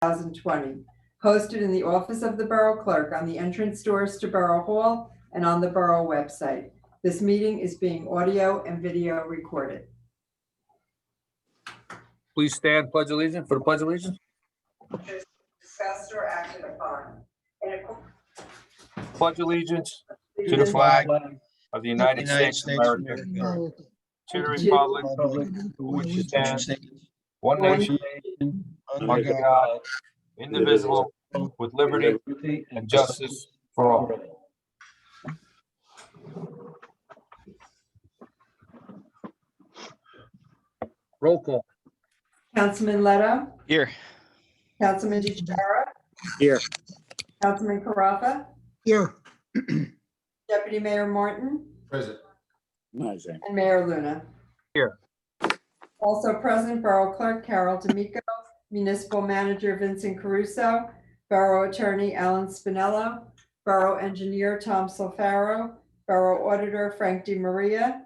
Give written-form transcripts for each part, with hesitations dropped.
2020, posted in the office of the Borough Clerk on the entrance doors to Borough Hall and on the Borough website. This meeting is being audio and video recorded. Please stand, pledge allegiance, for the pledge allegiance. Discussed or acted upon. Pledge allegiance to the flag of the United States of America, to the republic for which it stands, one nation, under God, indivisible, with liberty and justice for all. Roll call. Councilman Leto, Here. Councilman DeChara, Here. Councilman Carafa, Here. Deputy Mayor Martin, Present. and Mayor Luna. Here. Also present, Borough Clerk Carol D'Amico, Municipal Manager Vincent Caruso, Borough Attorney Alan Spinello, Borough Engineer Tom Solfaro, Borough Auditor Frank DiMaria,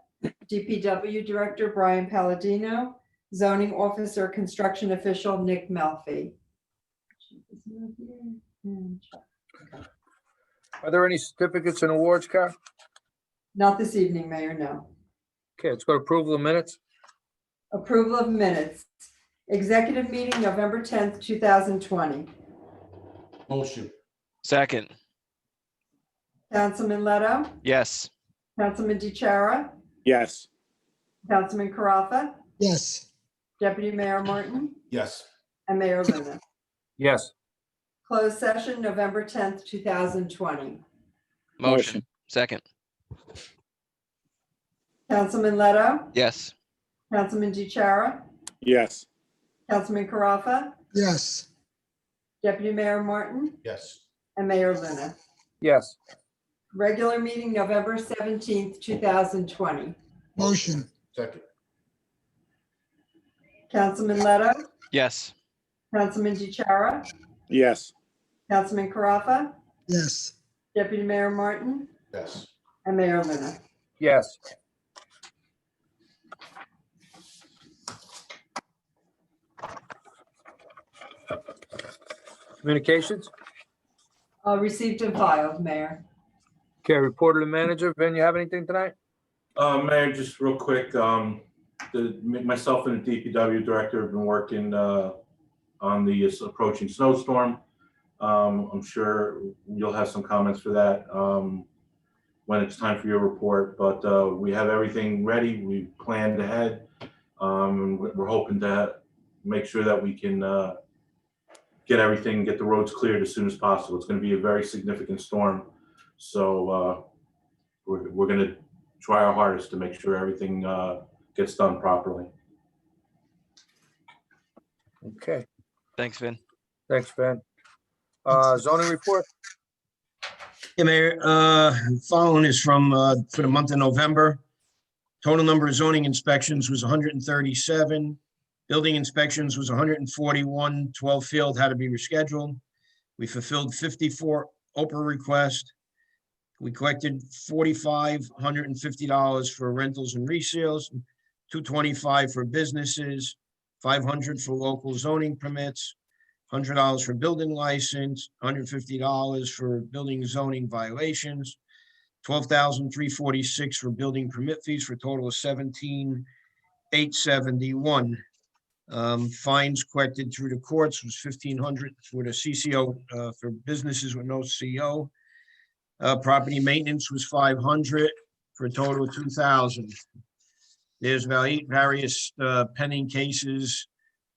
DPW Director Brian Palladino, Zoning Officer Construction Official Nick Melfi. Are there any certificates and awards, Carol? Not this evening, Mayor, no. Okay, let's go to approval of minutes. Approval of minutes. Executive meeting, November 10th, 2020. Motion. Second. Councilman Leto, Yes. Councilman DeChara, Yes. Councilman Carafa, Yes. Deputy Mayor Martin, Yes. and Mayor Luna. Yes. Closed session, November 10th, 2020. Motion. Second. Councilman Leto, Yes. Councilman DeChara, Yes. Councilman Carafa, Yes. Deputy Mayor Martin, Yes. and Mayor Luna. Yes. Regular meeting, November 17th, 2020. Motion. Second. Councilman Leto, Yes. Councilman DeChara, Yes. Councilman Carafa, Yes. Deputy Mayor Martin, Yes. and Mayor Luna. Yes. Communications? Received and filed, Mayor. Okay, report of the manager. Vin, you have anything tonight? Mayor, just real quick, myself and the DPW director have been working on the approaching snowstorm. I'm sure you'll have some comments for that when it's time for your report, but we have everything ready. We planned ahead. We're hoping to make sure that we can get the roads cleared as soon as possible. It's going to be a very significant storm. So we're going to try our hardest to make sure everything gets done properly. Okay, Thanks, Vin. thanks, Ben. Zoning report? Yeah, Mayor, following is from, for the month of November. Total number of zoning inspections was 137. Building inspections was 141. 12 field had to be rescheduled. We fulfilled 54 Oprah requests. We collected $4,550 for rentals and resales, $225 for businesses, $500 for local zoning permits, $100 for building license, $150 for building zoning violations, $12,346 for building permit fees, for a total of $17,871. Fines collected through the courts was $1,500 for the CCO, for businesses with no CO. Property maintenance was $500 for a total of $2,000. There's various pending cases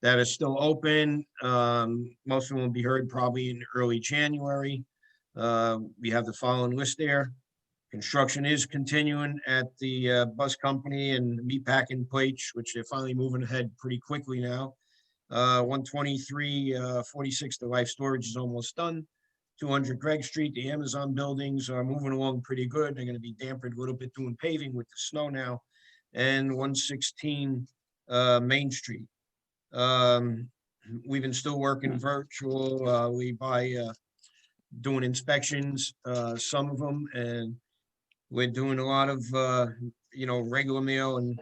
that are still open. Most of them will be heard probably in early January. We have the following list there. Construction is continuing at the bus company and meatpacking plates, which they're finally moving ahead pretty quickly now. 123-46, the life storage is almost done. 200 Greg Street, the Amazon buildings are moving along pretty good. They're going to be dampened a little bit doing paving with the snow now. And 116 Main Street. We've been still working virtual. We doing inspections, some of them, and we're doing a lot of regular mail and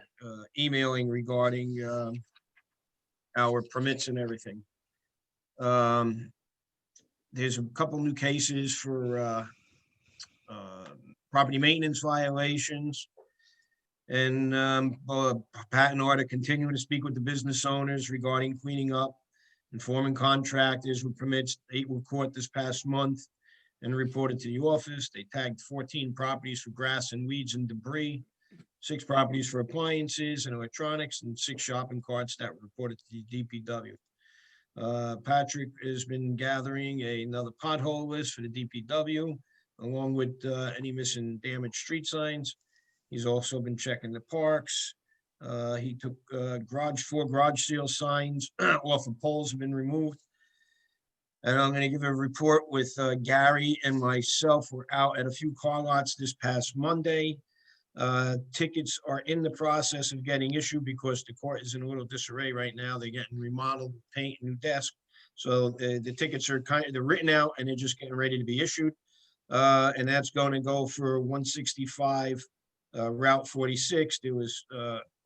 emailing regarding our permits and everything. There's a couple new cases for property maintenance violations. And Pat and Art are continuing to speak with the business owners regarding cleaning up, informing contractors with permits. 8 were caught this past month and reported to the office. They tagged 14 properties for grass and weeds and debris, 6 properties for appliances and electronics, and 6 shopping carts that were reported to the DPW. Patrick has been gathering another pothole list for the DPW, along with any missing damaged street signs. He's also been checking the parks. He took 4 garage seal signs off of poles have been removed. And I'm gonna give a report with Gary and myself. We're out at a few car lots this past Monday. Tickets are in the process of getting issued because the court is in a little disarray right now. They're getting remodeled, paint, new desk. So the tickets are they're written out and they're just getting ready to be issued. And that's going to go for 165 Route 46. There was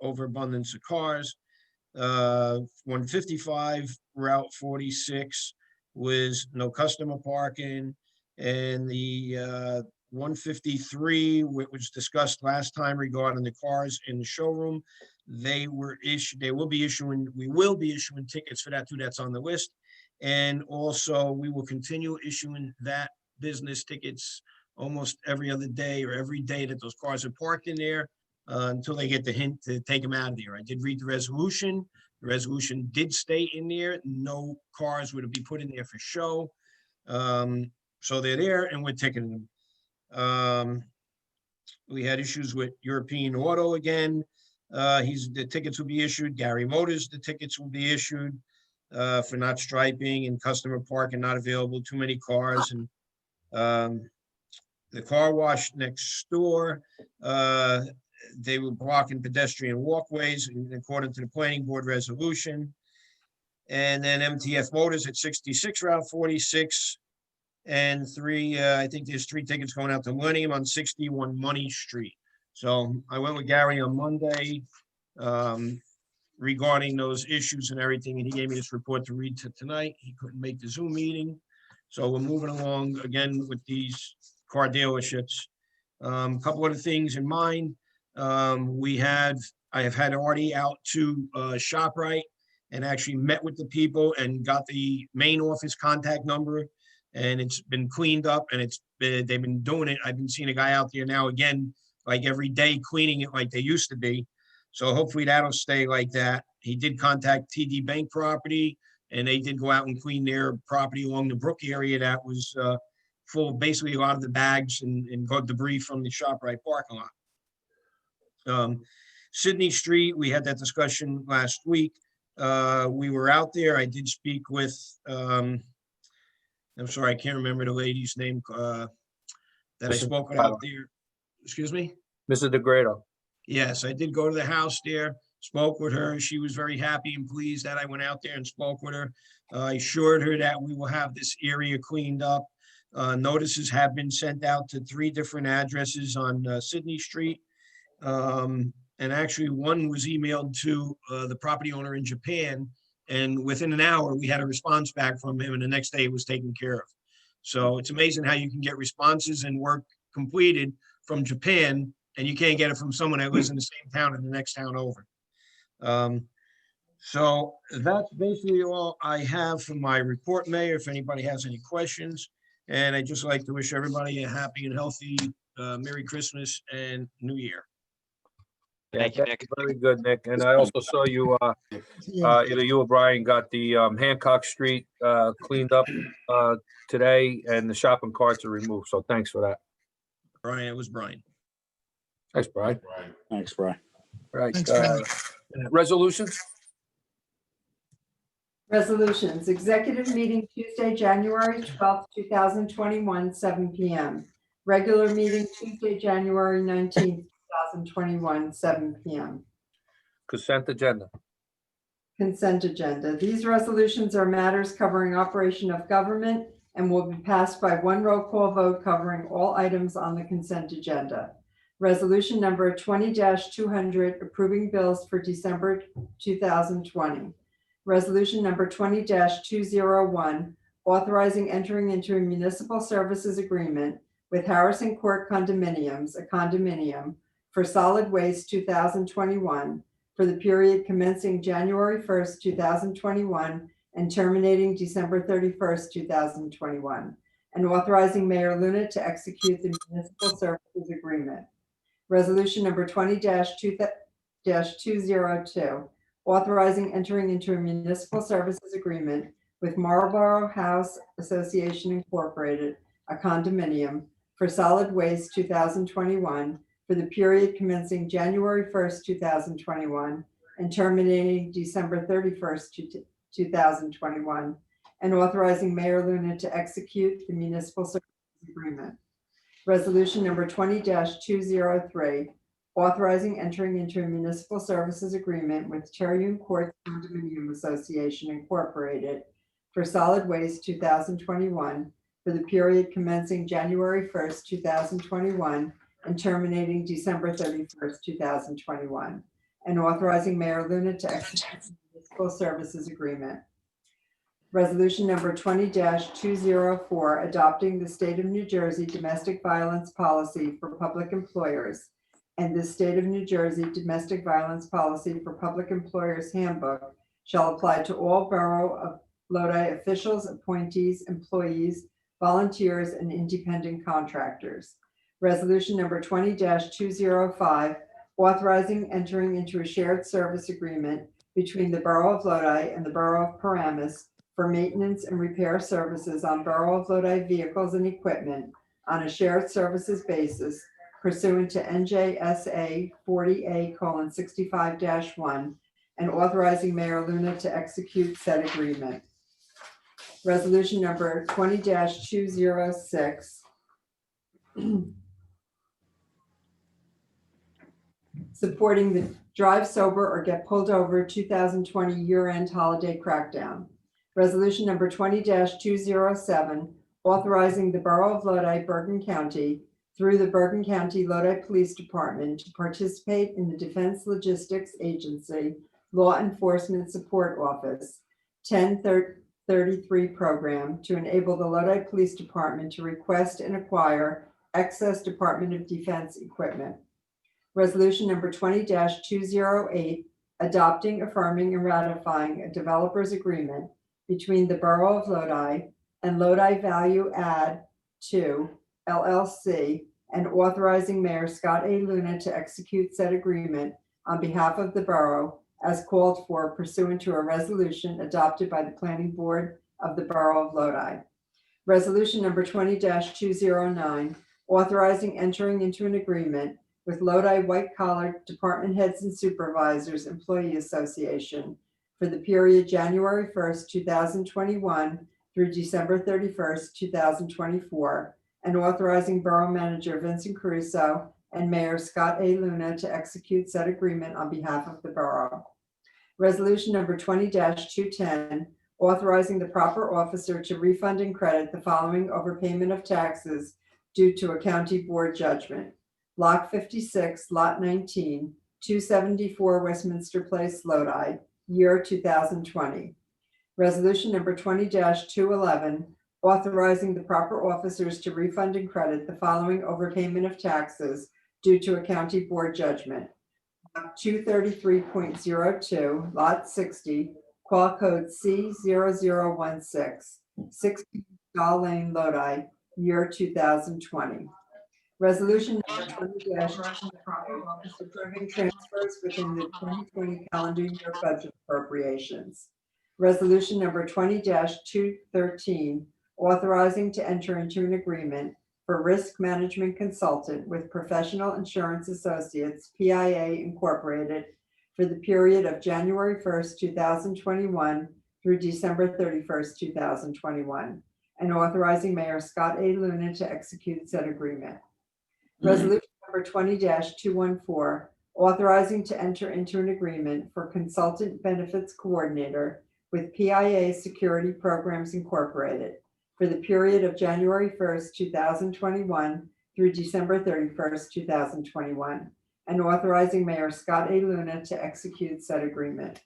overabundance of cars. 155 Route 46 was no customer parking, and the 153, which was discussed last time regarding the cars in the showroom, we will be issuing tickets for that too. That's on the list. And also we will continue issuing that business tickets almost every other day or every day that those cars are parked in there until they get the hint to take them out of there. I did read the resolution. The resolution did state in there, no cars were to be put in there for show. So they're there and we're ticketing them. We had issues with European Auto again. The tickets will be issued. Gary Motors, the tickets will be issued for not striping and customer parking not available, too many cars. And the car wash next door, they were blocking pedestrian walkways according to the planning board resolution. And then MTF Motors at 66 Route 46. And 3, I think there's 3 tickets going out to Millennium on 61 Money Street. So I went with Gary on Monday regarding those issues and everything, and he gave me this report to read tonight. He couldn't make the Zoom meeting. So we're moving along again with these car dealerships. A couple other things in mind. I have had Artie out to ShopRite and actually met with the people and got the main office contact number. And it's been cleaned up and they've been doing it. I've been seeing a guy out there now again, like every day, cleaning it like they used to be. So hopefully that'll stay like that. He did contact TD Bank property and they did go out and clean their property along the Brook area that was full of basically a lot of the bags and got debris from the ShopRite parking lot. Sydney Street, we had that discussion last week. We were out there. I did speak with, I'm sorry, I can't remember the lady's name that I spoke with out there. Excuse me? Mrs. DeGrado. Yes, I did go to the house there, spoke with her. She was very happy and pleased that I went out there and spoke with her. I assured her that we will have this area cleaned up. Notices have been sent out to 3 different addresses on Sydney Street. And actually one was emailed to the property owner in Japan. And within an hour, we had a response back from him and the next day it was taken care of. So it's amazing how you can get responses and work completed from Japan and you can't get it from someone that lives in the same town in the next town over. So that's basically all I have for my report, Mayor, if anybody has any questions. And I'd just like to wish everybody a happy and healthy Merry Christmas and New Year. Thank you, Nick. Very good, Nick. And I also saw you, either you or Brian got the Hancock Street cleaned up today and the shopping carts are removed. So thanks for that. Brian, it was Brian. Thanks, Brian. Thanks, Brian. Right. Thanks, Brian. Resolutions? Resolutions, executive meeting Tuesday, January 12th, 2021, 7 p.m. Regular meeting Tuesday, January 19th, 2021, 7 p.m. Consent agenda. Consent agenda. These resolutions are matters covering operation of government and will be passed by one roll call vote covering all items on the consent agenda. Resolution number 20-200 approving bills for December 2020. Resolution number 20-201, authorizing entering into a municipal services agreement with Harrison Court Condominiums, a condominium, for solid waste 2021 for the period commencing January 1st, 2021 and terminating December 31st, 2021, and authorizing Mayor Luna to execute the municipal services agreement. Resolution number 20-202, authorizing entering into a municipal services agreement with Marlborough House Association Incorporated, a condominium, for solid waste 2021 for the period commencing January 1st, 2021 and terminating December 31st, 2021, and authorizing Mayor Luna to execute the municipal services agreement. Resolution number 20-203, authorizing entering into a municipal services agreement with Cherrywood Court Condominium Association Incorporated for solid waste 2021 for the period commencing January 1st, 2021 and terminating December 31st, 2021, and authorizing Mayor Luna to execute the municipal services agreement. Resolution number 20-204, adopting the State of New Jersey Domestic Violence Policy for Public Employers and the State of New Jersey Domestic Violence Policy for Public Employers Handbook shall apply to all Borough of Lodi officials, appointees, employees, volunteers, and independent contractors. Resolution number 20-205, authorizing entering into a shared service agreement between the Borough of Lodi and the Borough of Paramus for maintenance and repair services on Borough of Lodi vehicles and equipment on a shared services basis pursuant to NJSA 40A:65-1 and authorizing Mayor Luna to execute said agreement. Resolution number 20-206, supporting the Drive Sober or Get Pulled Over 2020 year-end holiday crackdown. Resolution number 20-207, authorizing the Borough of Lodi, Bergen County, through the Bergen County Lodi Police Department to participate in the Defense Logistics Agency Law Enforcement Support Office 1033 program to enable the Lodi Police Department to request and acquire excess Department of Defense equipment. Resolution number 20-208, adopting, affirming, and ratifying a developers agreement between the Borough of Lodi and Lodi Value Add 2 LLC and authorizing Mayor Scott A. Luna to execute said agreement on behalf of the borough as called for pursuant to a resolution adopted by the Planning Board of the Borough of Lodi. Resolution number 20-209, authorizing entering into an agreement with Lodi White Collar Department Heads and Supervisors Employee Association for the period January 1st, 2021 through December 31st, 2024, and authorizing Borough Manager Vincent Caruso and Mayor Scott A. Luna to execute said agreement on behalf of the borough. Resolution number 20-210, authorizing the proper officer to refund and credit the following overpayment of taxes due to a county board judgment. Block 56, Lot 19, 274 Westminster Place, Lodi, year 2020. Resolution number 20-211, authorizing the proper officers to refund and credit the following overpayment of taxes due to a county board judgment. 233.02, Lot 60, Qual Code C0016, 60 Doll Lane, Lodi, year 2020. Resolution number 20-211, the proper office approving transfers within the 2020 calendar year budget appropriations. Resolution number 20-213, authorizing to enter into an agreement for risk management consultant with Professional Insurance Associates, PIA Incorporated, for the period of January 1st, 2021 through December 31st, 2021, and authorizing Mayor Scott A. Luna to execute said agreement. Resolution number 20-214, authorizing to enter into an agreement for consultant benefits coordinator with PIA Security Programs Incorporated for the period of January 1st, 2021 through December 31st, 2021, and authorizing Mayor Scott A. Luna to execute said agreement.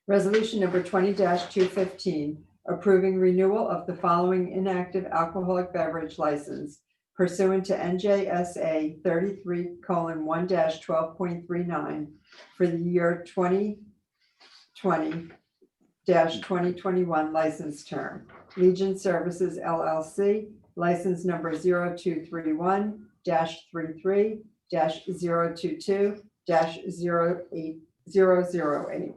Resolution number 20-215, approving renewal of the following inactive alcoholic beverage license pursuant to NJSA 33:1-12.39 for the year 2020-2021 license term. Legion Services LLC, license number 0231-33-022-008.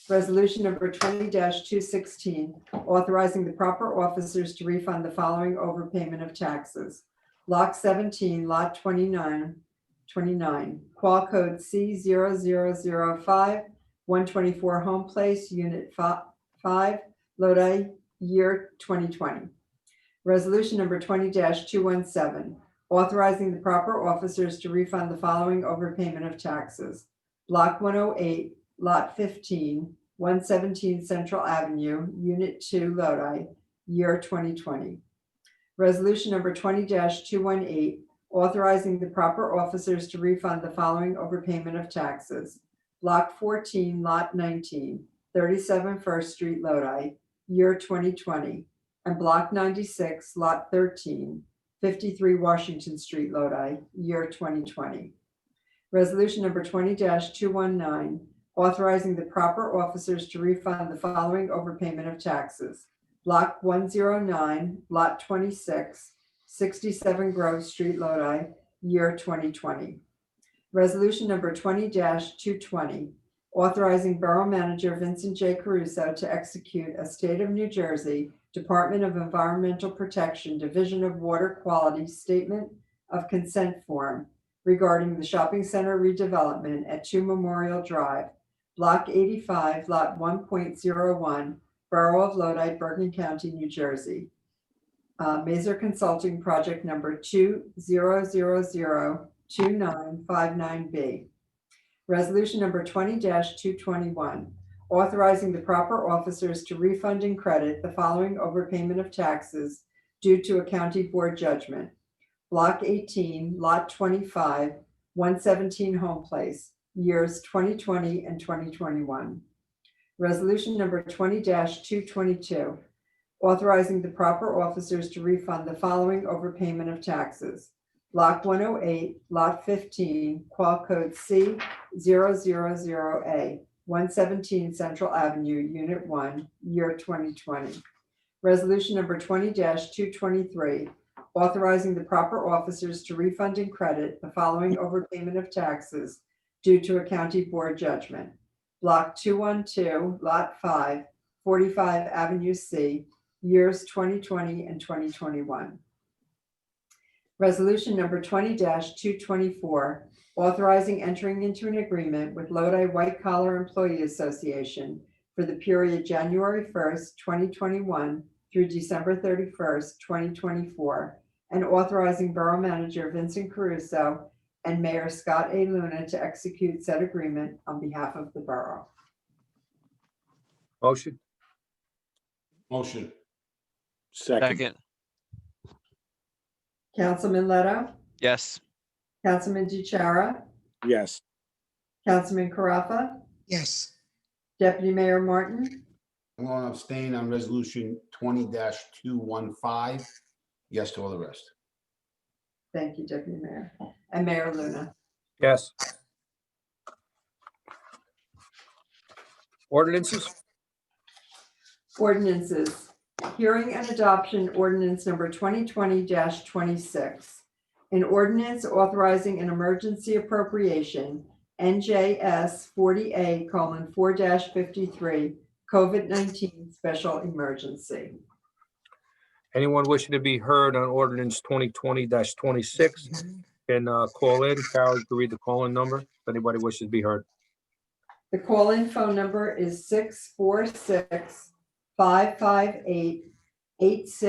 Resolution number 20-216, authorizing the proper officers to refund the following overpayment of taxes. Block 17, Lot 29, Qual Code C0005, 124 Home Place, Unit 5, Lodi, year 2020. Resolution number 20-217, authorizing the proper officers to refund the following overpayment of taxes. Block 108, Lot 15, 117 Central Avenue, Unit 2, Lodi, year 2020. Resolution number 20-218, authorizing the proper officers to refund the following overpayment of taxes. Block 14, Lot 19, 37 First Street, Lodi, year 2020, and Block 96, Lot 13, 53 Washington Street, Lodi, year 2020. Resolution number 20-219, authorizing the proper officers to refund the following overpayment of taxes. Block 109, Lot 26, 67 Grove Street, Lodi, year 2020. Resolution number 20-220, authorizing Borough Manager Vincent J. Caruso to execute a State of New Jersey Department of Environmental Protection Division of Water Quality Statement of Consent Form regarding the shopping center redevelopment at 2 Memorial Drive, Block 85, Lot 1.01, Borough of Lodi, Bergen County, New Jersey. Mazer Consulting Project number 20002959B. Resolution number 20-221, authorizing the proper officers to refund and credit the following overpayment of taxes due to a county board judgment. Block 18, Lot 25, 117 Home Place, years 2020 and 2021. Resolution number 20-222, authorizing the proper officers to refund the following overpayment of taxes. Block 108, Lot 15, Qual Code C000A, 117 Central Avenue, Unit 1, year 2020. Resolution number 20-223, authorizing the proper officers to refund and credit the following overpayment of taxes due to a county board judgment. Block 212, Lot 5, 45 Avenue C, years 2020 and 2021. Resolution number 20-224, authorizing entering into an agreement with Lodi White Collar Employee Association for the period January 1st, 2021 through December 31st, 2024, and authorizing Borough Manager Vincent Caruso and Mayor Scott A. Luna to execute said agreement on behalf of the borough. Motion? Motion. Second. Second. Councilman Leto, Yes. Councilman DeChara, Yes. Councilman Carafa, yes, Deputy Mayor Martin, I'm going to abstain on resolution 20-215. Yes to all the rest. thank you, Deputy Mayor, and Mayor Luna. Yes. Ordinances? Ordinances. Hearing and adoption ordinance number 2020-26. An ordinance authorizing an emergency appropriation, NJS 40A:4-53, COVID-19 special emergency. Anyone wishing to be heard on ordinance 2020-26 can call in. Carol, you can read the call-in number if anybody wishes to be heard. The call-in phone number is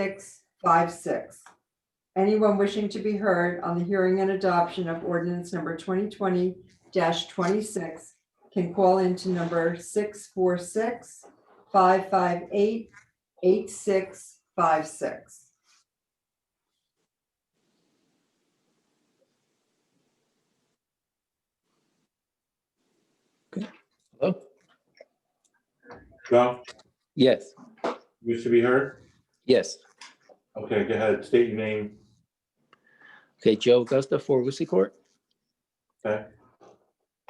646-558-8656. Anyone wishing to be heard on the hearing and adoption of ordinance number 2020-26 can call into number 646-558-8656. Hello? Joe, Yes. wish to be heard? Yes. Okay, go ahead, state your name. Okay, Joe Augusta for Wussy Court. Okay,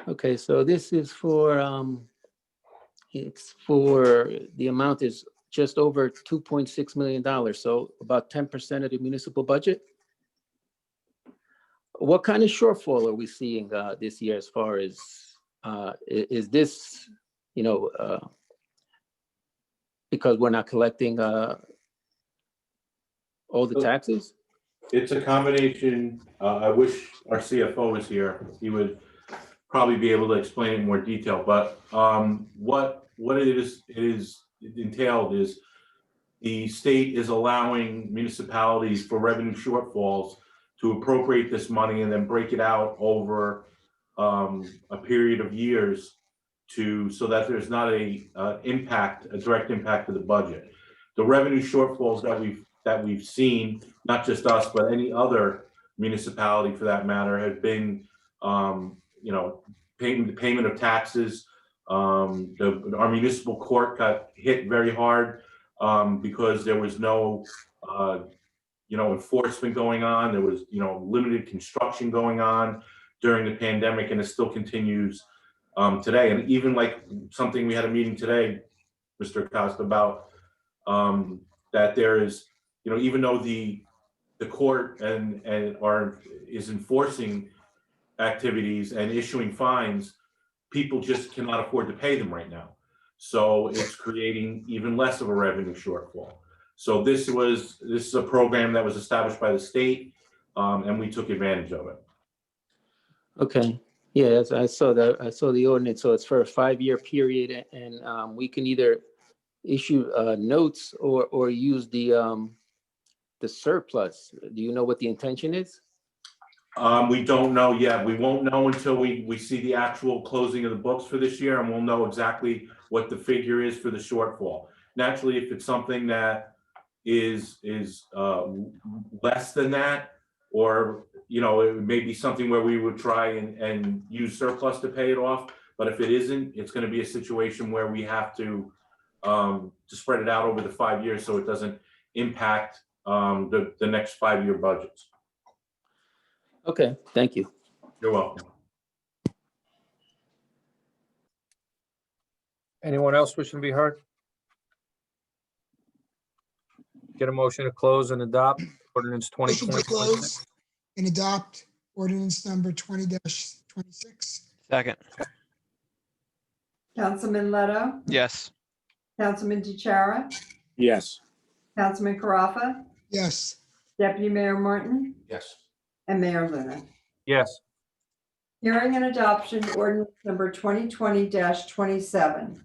Okay, so this is for, it's for, the amount is just over $2.6 million, so about 10% of the municipal budget. What kind of shortfall are we seeing this year as far as, is this, you know, because we're not collecting all the taxes? it's a combination, I wish our CFO was here, he would probably be able to explain it in more detail, but, what it entailed is the state is allowing municipalities for revenue shortfalls to appropriate this money and then break it out over, a period of years so that there's not a direct impact to the budget. The revenue shortfalls that we've seen, not just us, but any other municipality for that matter, have been, payment of taxes. Our municipal court got hit very hard, because there was no, enforcement going on. There was, limited construction going on during the pandemic, and it still continues, today. And even like something, we had a meeting today, Mr. Costa, about, that there is, even though the court is enforcing activities and issuing fines, people just cannot afford to pay them right now. So it's creating even less of a revenue shortfall. So this is a program that was established by the state, and we took advantage of it. Okay, yeah, I saw the ordinance, so it's for a 5-year period, and we can either issue notes or use the surplus. Do you know what the intention is? We don't know yet. We won't know until we see the actual closing of the books for this year, and we'll know exactly what the figure is for the shortfall. Naturally, if it's something that is less than that, or it may be something where we would try and use surplus to pay it off. But if it isn't, it's going to be a situation where we have to spread it out over the 5 years so it doesn't impact the next 5-year budgets. Okay, thank you. You're welcome. Anyone else wishing to be heard? Get a motion to close and adopt ordinance Motion to 2020. close and adopt ordinance number 20-26. Second. Councilman Leto, Yes. Councilman DeChara, Yes. Councilman Carafa, Yes, Deputy Mayor Martin, Yes. and Mayor Luna. Yes, Hearing and adoption ordinance number 2020-27.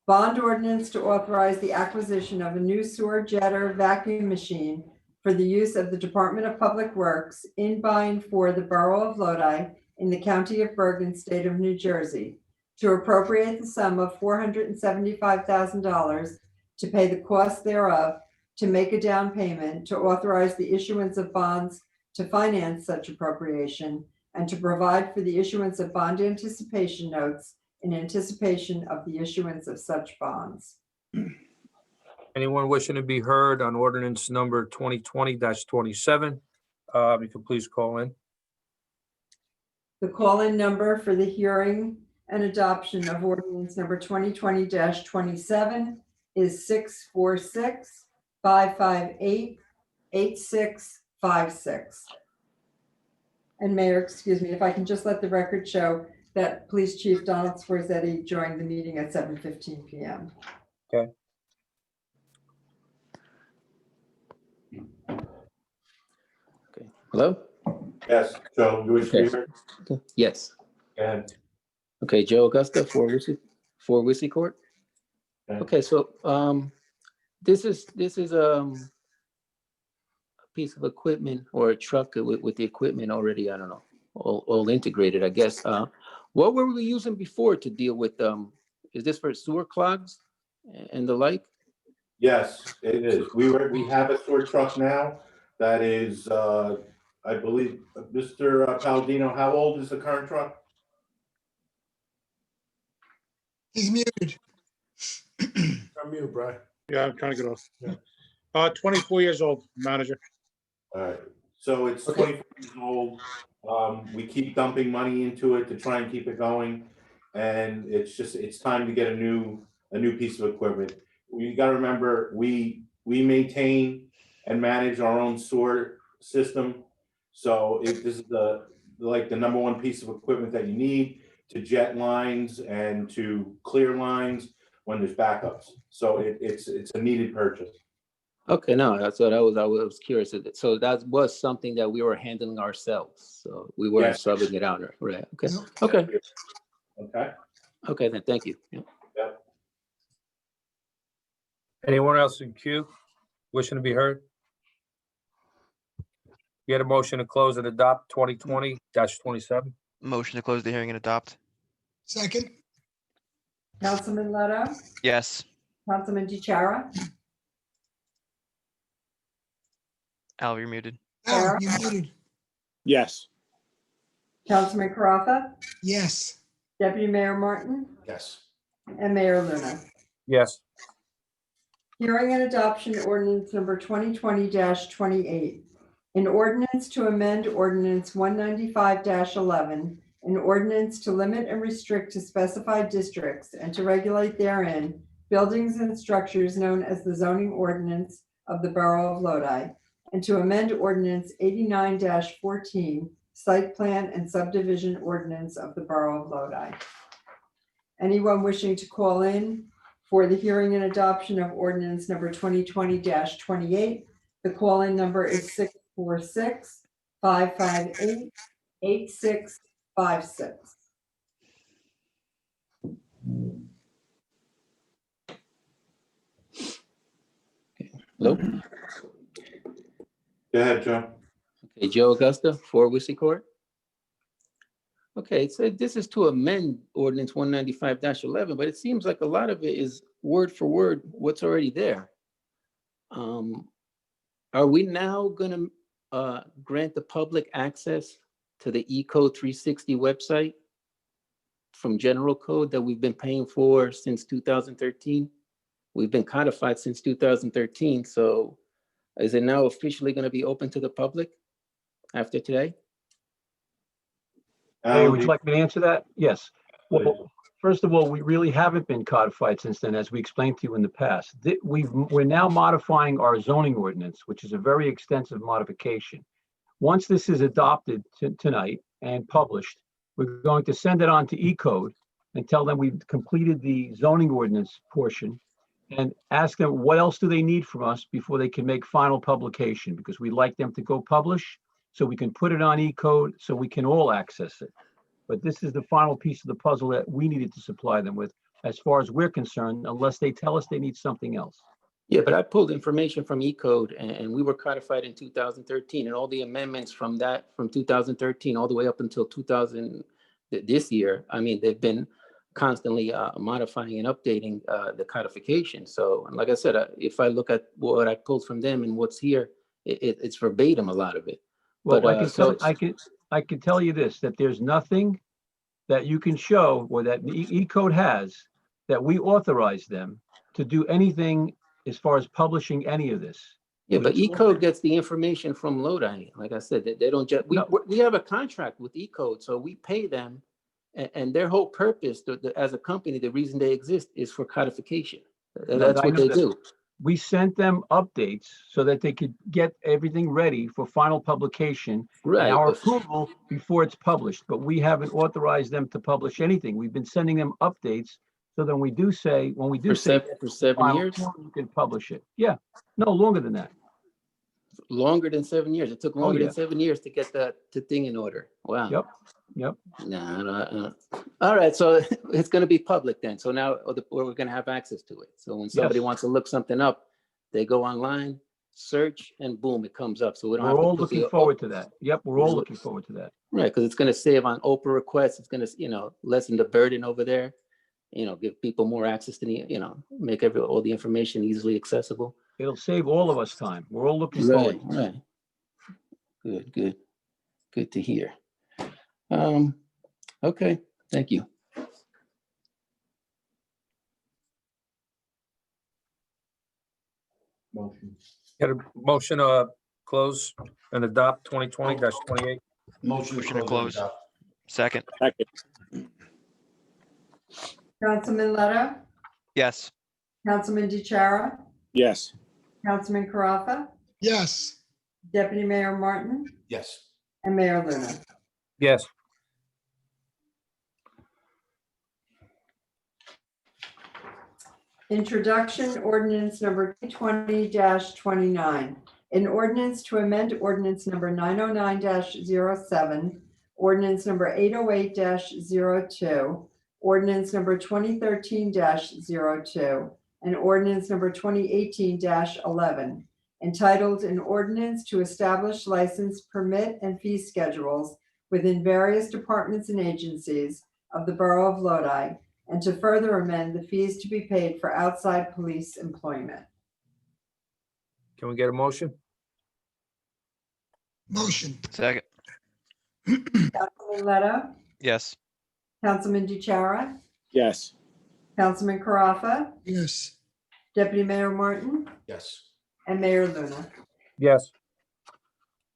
Bond ordinance to authorize the acquisition of a new sewer jetter vacuum machine for the use of the Department of Public Works in by and for the Borough of Lodi in the County of Bergen, State of New Jersey, to appropriate the sum of $475,000 to pay the cost thereof, to make a down payment, to authorize the issuance of bonds to finance such appropriation, and to provide for the issuance of bond anticipation notes in anticipation of the issuance of such bonds. anyone wishing to be heard on ordinance number 2020-27? You can please call in. The call-in number for the hearing and adoption of ordinance number 2020-27 is 646-558-8656. And Mayor, excuse me, if I can just let the record show that Police Chief Donald Sforzetti joined the meeting at 7:15 p.m. Okay. Hello? Yes, Joe, you wish to be Okay. heard? Yes. Go ahead. Okay, Joe Augusta for Wussy Court. Okay. Okay, so this is a piece of equipment or a truck with the equipment already, I don't know, all integrated, I guess. What were we using before to deal with, is this for sewer clogs and the like? Yes, it is. We have a sewer truck now that is, I believe, Mr. Palladino, how old is the current truck? he's muted. mute, Brian. Yeah, I'm trying to get off. Yeah. 24 years old, manager. All right, so it's Okay. 24 years old. We keep dumping money into it to try and keep it going. And it's time to get a new piece of equipment. You gotta remember, we maintain and manage our own sewer system. So if this is the number one piece of equipment that you need to jet lines and to clear lines when there's backups. So it's a needed purchase. Okay, no, that's what I was curious. So that was something that we were handling ourselves. So we weren't Yes. subbing it out, right? Okay, No. okay, Okay? okay, then, thank you. Yeah. Yep. Anyone else in queue wishing to be heard? Get a motion to close and adopt 2020-27. Motion to close the hearing and adopt. Second, Councilman Leto, Yes. Councilman DeChara, Al, you're muted. Al, you muted. Yes. Councilman Carafa, Yes. Deputy Mayor Martin, Yes. and Mayor Luna. Yes. Hearing and adoption ordinance number 2020-28. An ordinance to amend ordinance 195-11, an ordinance to limit and restrict to specified districts and to regulate therein buildings and structures known as the zoning ordinance of the Borough of Lodi, and to amend ordinance 89-14, site plan and subdivision ordinance of the Borough of Lodi. Anyone wishing to call in for the hearing and adoption of ordinance number 2020-28, the call-in number is 646-558-8656. Hello? Go ahead, Joe. Okay, Joe Augusta, 4 Wissy Court. Okay, so this is to amend ordinance 195-11, but it seems like a lot of it is word for word what's already there. Are we now gonna grant the public access to the eCode 360 website from general code that we've been paying for since 2013? We've been codified since 2013, so is it now officially gonna be open to the public after today? Hey, would you like me to answer that? Yes. Well, first of all, we really haven't been codified since then, as we explained to you in the past. We're now modifying our zoning ordinance, which is a very extensive modification. Once this is adopted tonight and published, we're going to send it on to eCode and tell them we've completed the zoning ordinance portion and ask them what else do they need from us before they can make final publication, because we'd like them to go publish so we can put it on eCode so we can all access it. But this is the final piece of the puzzle that we needed to supply them with, as far as we're concerned, unless they tell us they need something else. Yeah, but I pulled information from eCode and we were codified in 2013, and all the amendments from 2013 all the way up until this year. I mean, they've been constantly modifying and updating the codification. So, and like I said, if I look at what I pulled from them and what's here, it's verbatim, a lot of it. Well, But, I can tell you this, that there's nothing that you can show or that eCode has that we authorize them to do anything as far as publishing any of this. Yeah, but eCode gets the information from Lodi. Like I said, they don't just, we have a contract with eCode, so we pay them, and their whole purpose as a company, the reason they exist is for codification. That's what they do. We sent them updates so that they could get everything ready for final publication. Right. And our approval before it's published, but we haven't authorized them to publish anything. We've been sending them updates so that when we do say For 7 final years? form, you can publish it. Yeah, no, longer than that. Longer than 7 years. It took longer yeah. than 7 years to get the thing in order. Wow. Yep. No. All right, so it's going to be public then. So now we're going to have access to it. So when somebody Yes. wants to look something up, they go online, search, and boom, it comes up. So we don't We're have to all put looking forward to that. Yep, we're all looking forward to that. Right, because it's going to save on Oprah requests. It's going to, lessen the burden over there. Give people more access to the, make all the information easily accessible. It'll save all of us time. We're all looking forward. Right. Good to hear. Okay, thank you. Motion. Got a motion, close and adopt 2020-28. Motion Motion to and close. adopt. Second. Second. Councilman Leto, Yes. Councilman DeChara, Yes. Councilman Carafa, yes, Deputy Mayor Martin, Yes. and Mayor Luna. Yes. Introduction ordinance number 20-29. An ordinance to amend ordinance number 909-07, ordinance number 808-02, ordinance number 2013-02, and ordinance number 2018-11, entitled an ordinance to establish license, permit, and fee schedules within various departments and agencies of the Borough of Lodi, and to further amend the fees to be paid for outside police employment. Can we get a motion? motion, Second. Councilman Leto, Yes. Councilman DeChara, Yes. Councilman Carafa, yes, Deputy Mayor Martin, Yes. and Mayor Luna. Yes.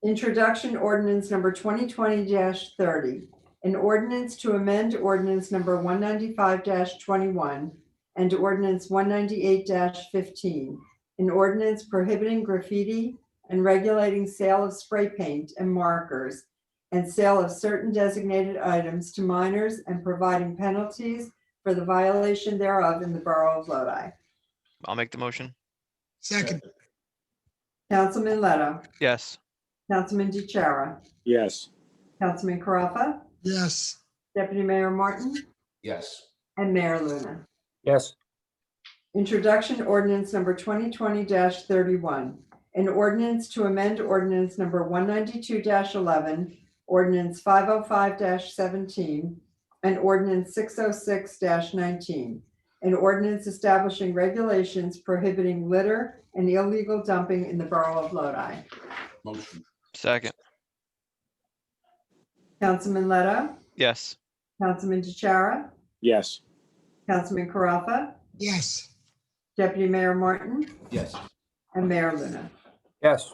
Introduction ordinance number 2020-30. An ordinance to amend ordinance number 195-21 and ordinance 198-15. An ordinance prohibiting graffiti and regulating sale of spray paint and markers and sale of certain designated items to minors and providing penalties for the violation thereof in the Borough of Lodi. I'll make the motion. second, Councilman Leto, Yes. Councilman DeChara, Yes. Councilman Carafa, yes, Deputy Mayor Martin, Yes. and Mayor Luna. Yes. Introduction ordinance number 2020-31. An ordinance to amend ordinance number 192-11, ordinance 505-17, and ordinance 606-19. An ordinance establishing regulations prohibiting litter and illegal dumping in the Borough of Lodi. Motion. Second. Councilman Leto, Yes. Councilman DeChara, Yes. Councilman Carafa, yes, Deputy Mayor Martin, Yes. and Mayor Luna. Yes.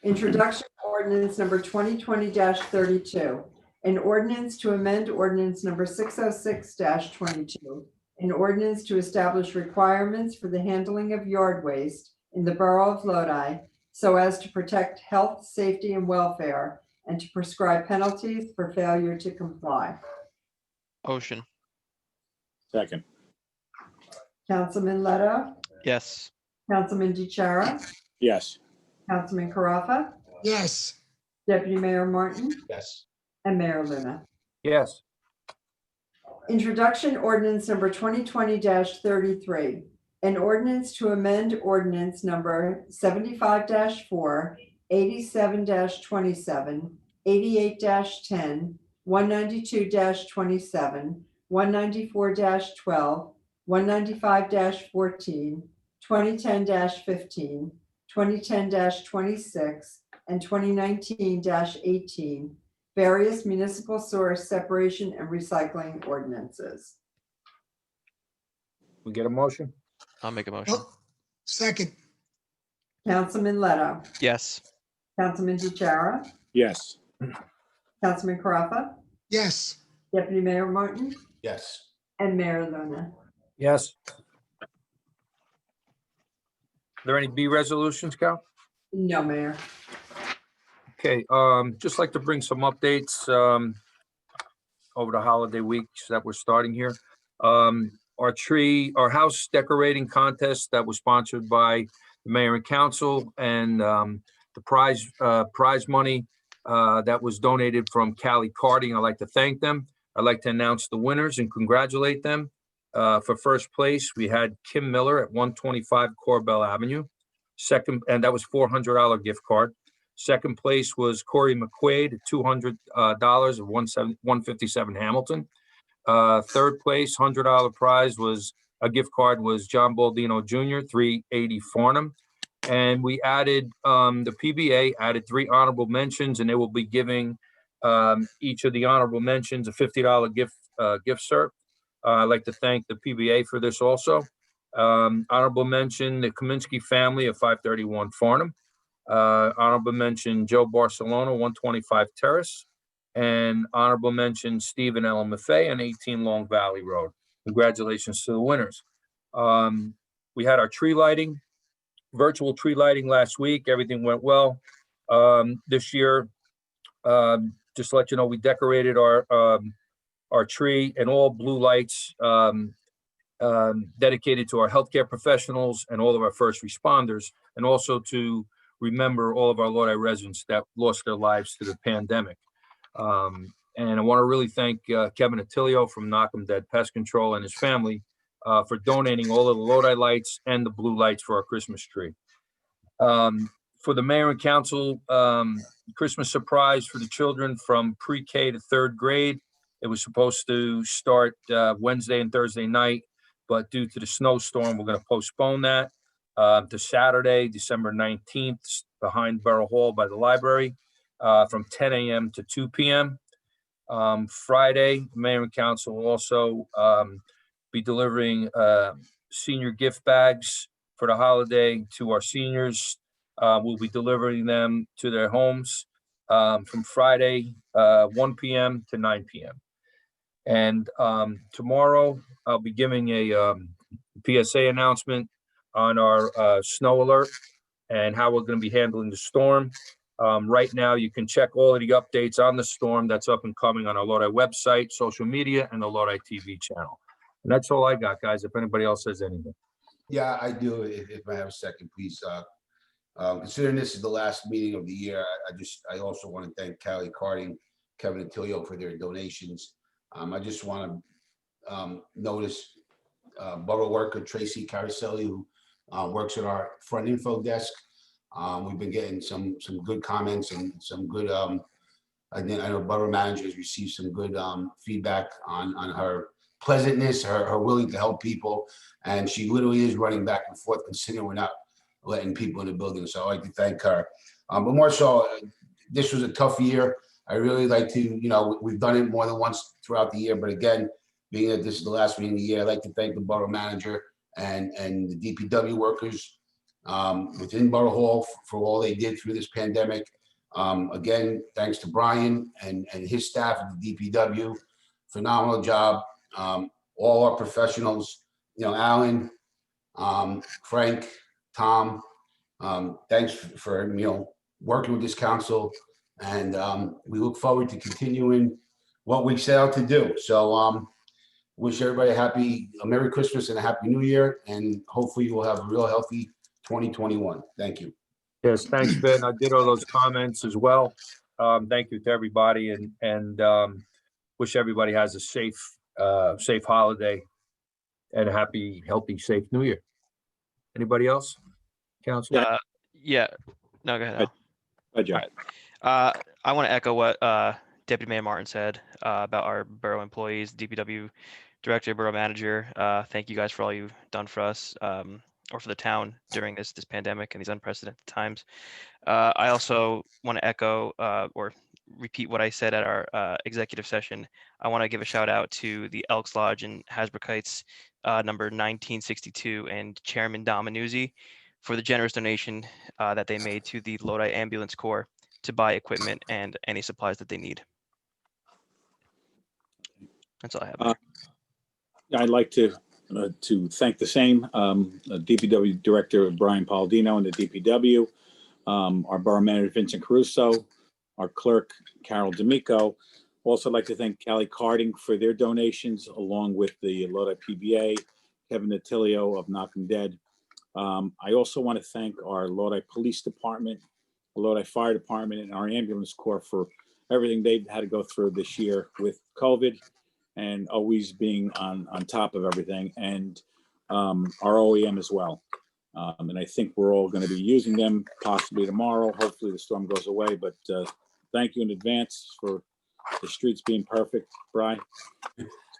Introduction ordinance number 2020-32. An ordinance to amend ordinance number 606-22. An ordinance to establish requirements for the handling of yard waste in the Borough of Lodi so as to protect health, safety, and welfare, and to prescribe penalties for failure to comply. Motion. Second. Councilman Leto, Yes. Councilman DeChara, Yes. Councilman Carafa, yes, Deputy Mayor Martin, Yes. and Mayor Luna. Yes. Introduction ordinance number 2020-33. An ordinance to amend ordinance number 75-4, 87-27, 88-10, 192-27, 194-12, 195-14, 2010-15, 2010-26, and 2019-18, various municipal source separation and recycling ordinances. We get a motion? I'll make a motion. oh, second, Councilman Leto, Yes. Councilman DeChara, Yes. Councilman Carafa, yes, Deputy Mayor Martin, Yes. and Mayor Luna. Yes. Are there any B resolutions, Cal? No, Mayor. Okay, just like to bring some updates, over the holiday weeks that we're starting here. Our house decorating contest that was sponsored by the mayor and council, and, the prize money, that was donated from Cali Karting. I'd like to thank them. I'd like to announce the winners and congratulate them. For first place, we had Kim Miller at 125 Corbell Avenue. Second, and that was $400 gift card. Second place was Corey McQuaid at $200 of 157 Hamilton. Third place, $100 prize was a gift card was John Baldino Jr., 380 Farnham. And we added, the PBA added 3 honorable mentions, and they will be giving each of the honorable mentions a $50 gift cert. I'd like to thank the PBA for this also. Honorable mention, the Kaminsky family of 531 Farnham. Honorable mention, Joe Barcelona, 125 Terrace. And honorable mention, Stephen Ellen Maffei on 18 Long Valley Road. Congratulations to the winners. We had our tree lighting, virtual tree lighting last week. Everything went well. This year, just to let you know, we decorated our tree and all blue lights dedicated to our healthcare professionals and all of our first responders, and also to remember all of our Lodi residents that lost their lives to the pandemic. And I want to really thank Kevin Attilio from Knock 'em Dead Pest Control and his family for donating all of the Lodi lights and the blue lights for our Christmas tree. For the mayor and council, Christmas surprise for the children from pre-K to third grade. It was supposed to start Wednesday and Thursday night, but due to the snowstorm, we're going to postpone that to Saturday, December 19th, behind Borough Hall by the library, from 10 a.m. to 2 p.m. Friday, mayor and council will also be delivering senior gift bags for the holiday to our seniors. We'll be delivering them to their homes from Friday, 1 p.m. to 9 p.m. And tomorrow, I'll be giving a PSA announcement on our snow alert and how we're going to be handling the storm. Right now, you can check all of the updates on the storm that's up and coming on our Lodi website, social media, and the Lodi TV channel. And that's all I got, guys. If anybody else has anything. Yeah, I do. If I have a second, please. Considering this is the last meeting of the year, I also want to thank Callie Carding, Kevin Attilio for their donations. I just want to notice borough worker Tracy Caraselli, who works at our front info desk. We've been getting some good comments and some good. I know borough manager has received some good feedback on her pleasantness, her willing to help people, and she literally is running back and forth, considering we're not letting people in the building. So I'd like to thank her. But more so, this was a tough year. I really like to, we've done it more than once throughout the year, but again, being that this is the last meeting of the year, I'd like to thank the borough manager and the DPW workers within Borough Hall for all they did through this pandemic. Again, thanks to Brian and his staff at the DPW. Phenomenal job. All our professionals, Alan, Frank, Tom, thanks for working with this council, and we look forward to continuing what we set out to do. So wish everybody a Merry Christmas and a Happy New Year, and hopefully you will have a real healthy 2021. Thank you. Yes, thanks, Ben. I did all those comments as well. Thank you to everybody, and wish everybody has a safe holiday and a happy, healthy, safe New Year. Anybody else? Council? Yeah. No, go ahead. Al. Hi, Jack. I want to echo what Deputy Mayor Martin said about our borough employees, DPW director, borough manager. Thank you guys for all you've done for us or for the town during this pandemic and these unprecedented times. I also want to echo or repeat what I said at our executive session. I want to give a shout out to the Elks Lodge in Hasbrook Heights, number 1962, and Chairman Dom Manuzzi for the generous donation that they made to the Lodi Ambulance Corps to buy equipment and any supplies that they need. That's all I have. I'd like to thank the same DPW Director Brian Palladino and the DPW, our Borough Manager Vincent Caruso, our Clerk Carol D'Amico. Also like to thank Callie Carding for their donations, along with the Lodi PBA, Kevin Attilio of Knock 'em Dead. I also want to thank our Lodi Police Department, Lodi Fire Department, and our Ambulance Corps for everything they've had to go through this year with COVID and always being on top of everything, and our OEM as well. And I think we're all going to be using them possibly tomorrow. Hopefully the storm goes away, but thank you in advance for the streets being perfect, Brian.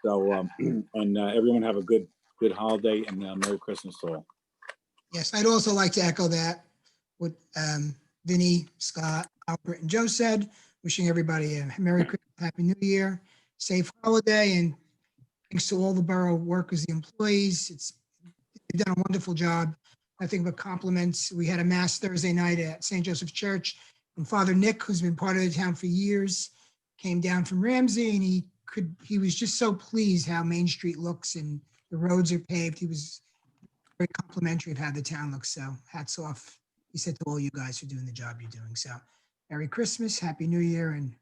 So, and everyone have a good holiday and Merry Christmas to all. Yes, I'd also like to echo that, what Vinny, Scott, Albert, and Joe said, wishing everybody a Merry Christmas, Happy New Year, safe holiday, and thanks to all the borough workers, the employees. You've done a wonderful job. Nothing but compliments. We had a mass Thursday night at St. Joseph's Church, and Father Nick, who's been part of the town for years, came down from Ramsey, and he was just so pleased how Main Street looks and the roads are paved. He was very complimentary of how the town looks. So hats off, he said, to all you guys for doing the job you're doing. So Merry Christmas, Happy New Year, and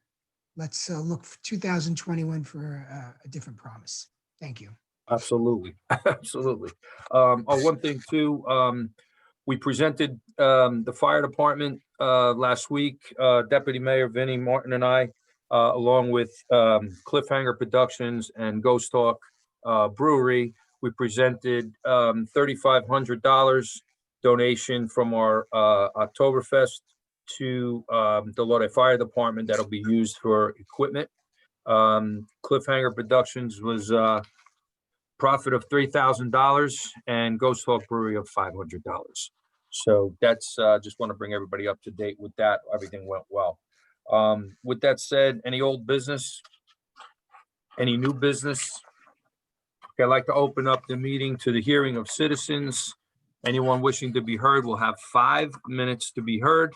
let's look for 2021 for a different promise. Thank you. Absolutely, absolutely. One thing too, we presented the fire department last week, Deputy Mayor Vinnie Martin and I, along with Cliffhanger Productions and Ghost Talk Brewery. We presented $3,500 donation from our Oktoberfest to the Lodi Fire Department that'll be used for equipment. Cliffhanger Productions was profit of $3,000 and Ghost Talk Brewery of $500. So that's just want to bring everybody up to date with that. Everything went well. With that said, any old business? Any new business? Okay, I'd like to open up the meeting to the hearing of citizens. Anyone wishing to be heard will have 5 minutes to be heard.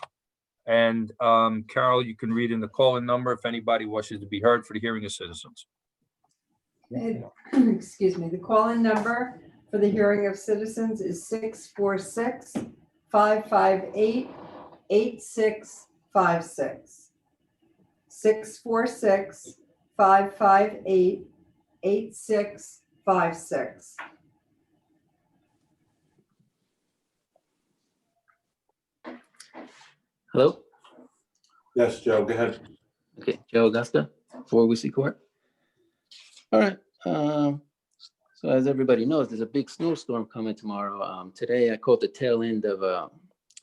And Carol, you can read in the call-in number if anybody wishes to be heard for the hearing of citizens. Excuse me, the call-in number for the hearing of citizens is 646-558-8656. 646-558-8656. Hello? Yes, Joe, go ahead. Okay, Joe Augusta, 4 Wesley Court. All right. So as everybody knows, there's a big snowstorm coming tomorrow. Today I caught the tail end of,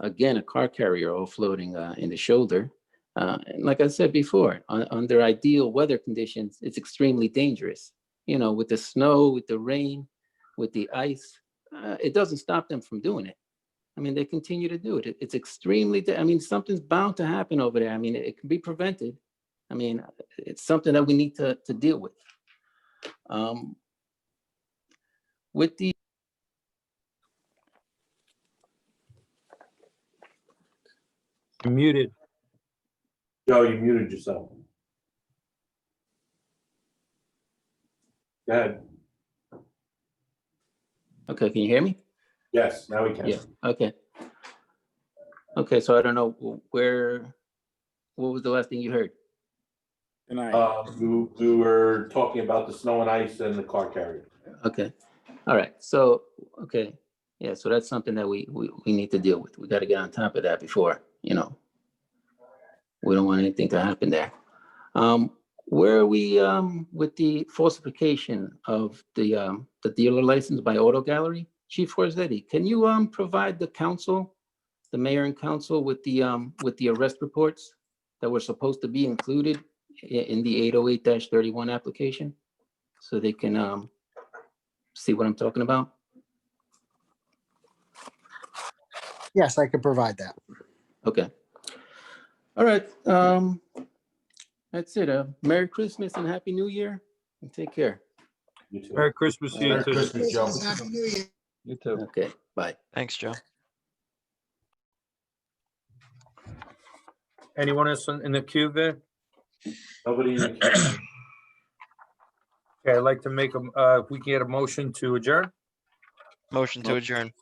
again, a car carrier offloading in the shoulder. And like I said before, under ideal weather conditions, it's extremely dangerous. You know, with the snow, with the rain, with the ice, it doesn't stop them from doing it. I mean, they continue to do it. It's extremely, I mean, something's bound to happen over there. I mean, it can be prevented. I mean, it's something that we need to deal with. With the You're muted. Joe, you muted yourself. Go ahead. Okay, can you hear me? Yes, now we can. Yeah, okay. Okay, so I don't know what was the last thing you heard? Good night. We were talking about the snow and ice and the car carrier. Okay, all right, so, okay, yeah, so that's something that we need to deal with. We got to get on top of that before, you know, we don't want anything to happen there. Where are we with the falsification of the dealer license by Auto Gallery? Chief Forzetti, can you provide the council, the mayor and council with the arrest reports that were supposed to be included in the 808-31 application? So they can see what I'm talking about? Yes, I could provide that. Okay. All right. That's it. Merry Christmas and Happy New Year, and take care. You too. Merry Christmas to you Merry too. Christmas, Joe. Happy New Year. You too. Okay, bye. Thanks, Joe. Anyone else in the queue there? Nobody in the queue. Okay, I'd like to make if we can get a motion to adjourn. Motion to adjourn.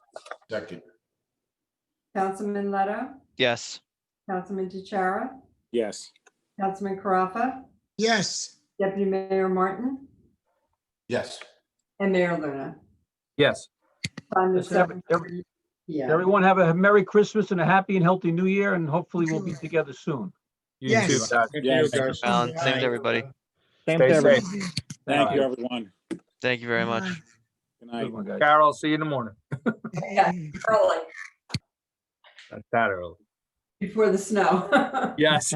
Second. Councilman Leto, Yes. Councilman DeChara, Yes. Councilman Carafa, Yes. Deputy Mayor Martin, Yes. and Mayor Luna. Yes. Time is Listen, 7:30 p.m. Everyone have a Merry Christmas and a happy and healthy New Year, and hopefully we'll be together soon. You Yes. too, Doc. Thank you, Yes. guys. Alan, same to everybody. Same Stay to everyone. safe. Thank you, everyone. Thank you very much. Good night. Good one, guys. Carol, see you in the morning. Yeah, early, Not that early. before the snow. Yes.